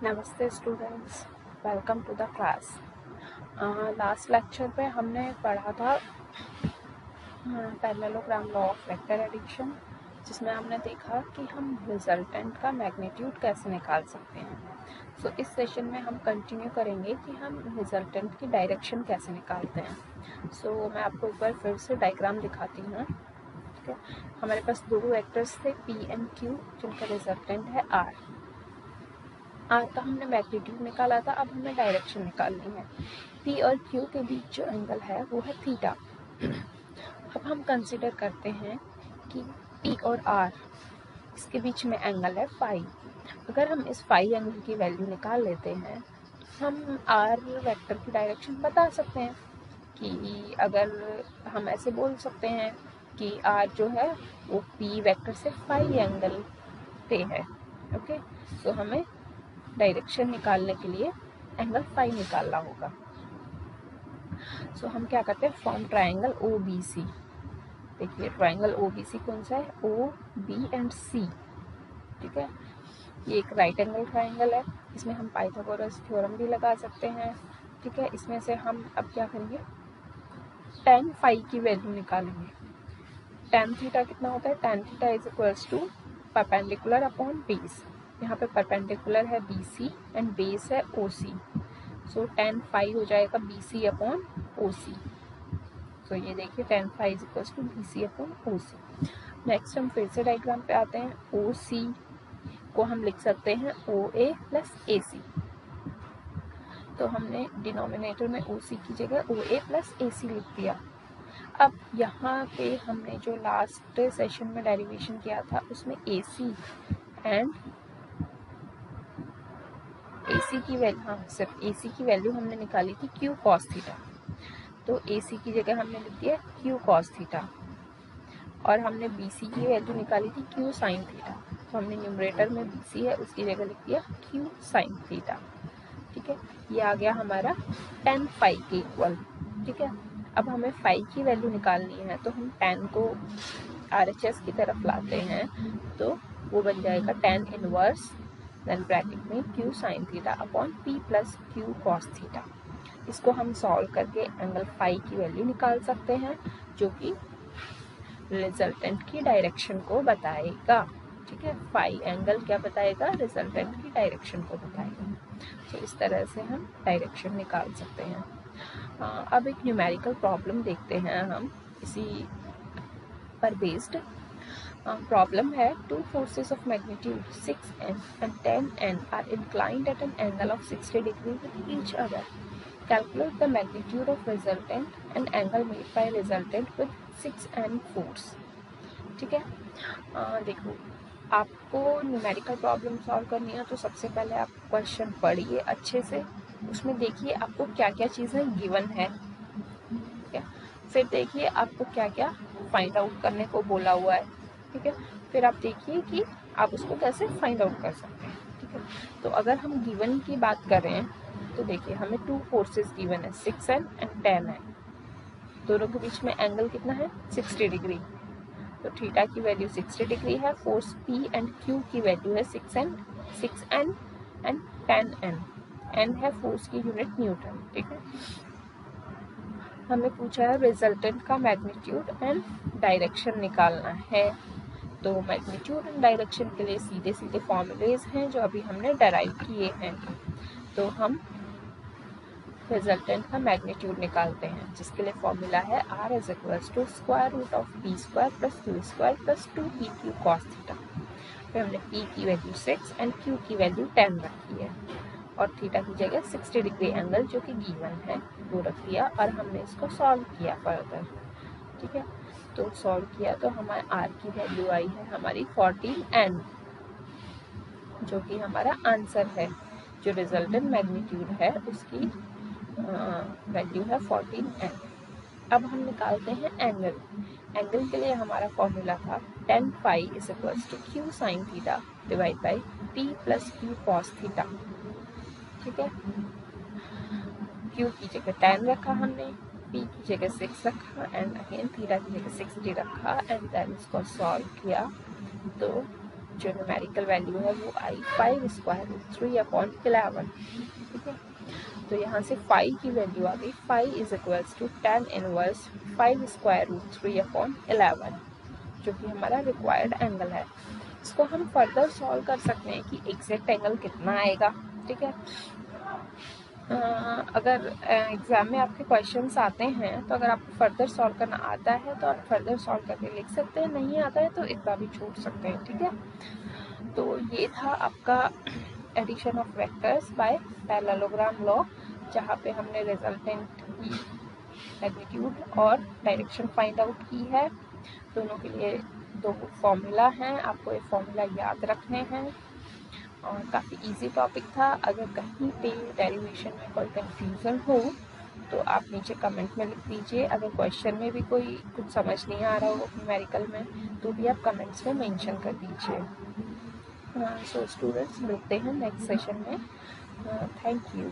नमस्ते students, welcome to the class. Last lecture पे हमने पढ़ा था parallelogram law of vector addition, जिसमें हमने देखा कि हम रिजल्टेंट का मैग्नीट्यूड कैसे निकाल सकते हैं। सो इस सेशन में हम कंटिन्यू करेंगे कि हम रिजल्टेंट की डायरेक्शन कैसे निकालते हैं। मैं आपको एक बार फिर से डायग्राम दिखाती हूँ। ठीक है, हमारे पास दो वेक्टर्स थे P एंड Q, जिनका रिजल्टेंट है R का हमने मैग्नीट्यूड निकाला था। अब हमें डायरेक्शन निकालनी है। P और Q के बीच जो एंगल है वो है थीटा। अब हम कंसिडर करते हैं कि P और R इसके बीच में एंगल है फाई। अगर हम इस फाई एंगल की वैल्यू निकाल लेते हैं, हम R वेक्टर की डायरेक्शन बता सकते हैं कि अगर हम ऐसे बोल सकते हैं कि R जो है वो P वेक्टर से फाई एंगल पे है। ओके, तो हमें डायरेक्शन निकालने के लिए एंगल फाई निकालना होगा। हम क्या करते हैं, फॉर्म ट्रायंगल OBC। देखिए ट्रायंगल OBC कौन सा है, O, B एंड C। ठीक है, ये एक राइट एंगल ट्रायंगल है। इसमें हम पाइथागोरस थ्योरम भी लगा सकते हैं। ठीक है, इसमें से हम अब क्या करेंगे, tan फाई की वैल्यू निकालेंगे। tan थीटा कितना होता है, tan theta is equals to perpendicular upon base. यहाँ पे परपेंडिकुलर है BC एंड बेस है OC। tan फाई हो जाएगा BC अपॉन OC। ये देखिए tan phi is equals to BC upon OC। Next हम फिर से डायग्राम पे आते हैं। OC को हम लिख सकते हैं OA प्लस AC। तो हमने डिनोमिनेटर में OC की जगह OA प्लस AC लिख दिया। अब यहाँ पे हमने जो लास्ट सेशन में डेरिवेशन किया था उसमें AC की वैल्यू, हाँ सिर्फ AC की वैल्यू हमने निकाली थी Q cos थीटा। तो AC की जगह हमने लिख दिया Q cos थीटा, और हमने BC की वैल्यू निकाली थी Q sin थीटा। तो हमने न्यूमरेटर में BC है उसकी जगह लिख दिया Q sin थीटा। ठीक है, ये आ गया हमारा tan फाई के इक्वल। ठीक है, अब हमें फाई की वैल्यू निकालनी है, तो हम tan को RHS की तरफ लाते हैं, तो वो बन जाएगा tan इनवर्स देन ब्रैकेट में Q sin theta upon P plus Q cos theta. इसको हम सॉल्व करके एंगल फाई की वैल्यू निकाल सकते हैं, जो कि रिजल्टेंट की डायरेक्शन को बताएगा। ठीक है, फाई एंगल क्या बताएगा, रिजल्टेंट की डायरेक्शन को बताएगा। इस तरह से हम डायरेक्शन निकाल सकते हैं। अब एक न्यूमेरिकल प्रॉब्लम देखते हैं हम इसी पर बेस्ड। प्रॉब्लम है, two forces of magnitude 6n and 10n are inclined at an angle of 60 degree with each other. Calculate the magnitude of resultant and angle made by resultant with 6n force. ठीक है, देखो आपको numerical problem solve करनी है, तो सबसे पहले आप क्वेश्चन पढ़िए अच्छे से। उसमें देखिए आपको क्या क्या चीज़ें गिवन है। ठीक है, फिर देखिए आपको क्या क्या फाइंड आउट करने को बोला हुआ है। ठीक है, फिर आप देखिए कि आप उसको कैसे फाइंड आउट कर सकते हैं। ठीक है, तो अगर हम गिवन की बात करें तो देखिए हमें टू फोर्सेस गिवन है, 6n एंड 10n। दोनों के बीच में एंगल कितना है, 60 डिग्री। तो थीटा की वैल्यू 60 डिग्री है। फोर्स P एंड Q की वैल्यू है 6n एंड 10n। n है फोर्स की यूनिट न्यूटन। ठीक है, हमें पूछा है रिजल्टेंट का मैग्नीट्यूड एंड डायरेक्शन निकालना है। तो मैग्नीट्यूड एंड डायरेक्शन के लिए सीधे सीधे फॉर्मूलेज हैं जो अभी हमने डराइव किए हैं। तो हम रिजल्टेंट का मैग्नीट्यूड निकालते हैं, जिसके लिए फॉर्मूला है R is equals to square root of P square plus Q square plus 2PQ cos theta. फिर हमने P की वैल्यू 6 एंड Q की वैल्यू 10 रखी है, और थीटा की जगह 60 डिग्री एंगल जो कि गिवन है वो रख दिया, और हमने इसको सॉल्व किया फर्दर। ठीक है, तो सॉल्व किया तो हमारे R की वैल्यू आई है हमारी 14n, जो कि हमारा आंसर है। जो रिजल्टेंट मैग्नीट्यूड है उसकी वैल्यू है 14n। अब हम निकालते हैं एंगल। एंगल के लिए हमारा फॉर्मूला था tan phi is equals to Q sin theta divide by P plus Q cos theta. ठीक है, Q की जगह 10 रखा हमने, P की जगह 6 रखा एंड अगेन थीटा की जगह 60 रखा, एंड देन इसको सॉल्व किया तो जो न्यूमेरिकल वैल्यू है वो आई 5√3/11, ठीक है। तो यहाँ से 5 की वैल्यू आ गई, 5 इज इक्वल्स टू 10 इनवर्स 5√3/11, जो कि हमारा रिक्वायर्ड एंगल है। इसको हम फर्दर सॉल्व कर सकते हैं कि एग्जैक्ट एंगल कितना आएगा, ठीक है। अगर एग्ज़ाम में आपके क्वेश्चंस आते हैं तो अगर आपको फर्दर सॉल्व करना आता है तो आप फर्दर सॉल्व करके लिख सकते हैं, नहीं आता है तो इतना भी छोड़ सकते हैं, ठीक है। तो ये था आपका addition of vectors by parallelogram law, जहाँ पे हमने रिजल्टेंट की मैग्नीट्यूड और डायरेक्शन फाइंड आउट की है। दोनों के लिए 2 फॉर्मूला हैं, आपको ये फॉर्मूला याद रखने हैं और काफ़ी इजी टॉपिक था। अगर कहीं पे डेरिवेशन में कोई कंफ्यूजन हो तो आप नीचे कमेंट में लिख दीजिए। अगर क्वेश्चन में भी कोई कुछ समझ नहीं आ रहा हो न्यूमेरिकल में तो भी आप कमेंट्स में मेंशन कर दीजिए। सो स्टूडेंट्स, मिलते हैं नेक्स्ट सेशन में। Thank you.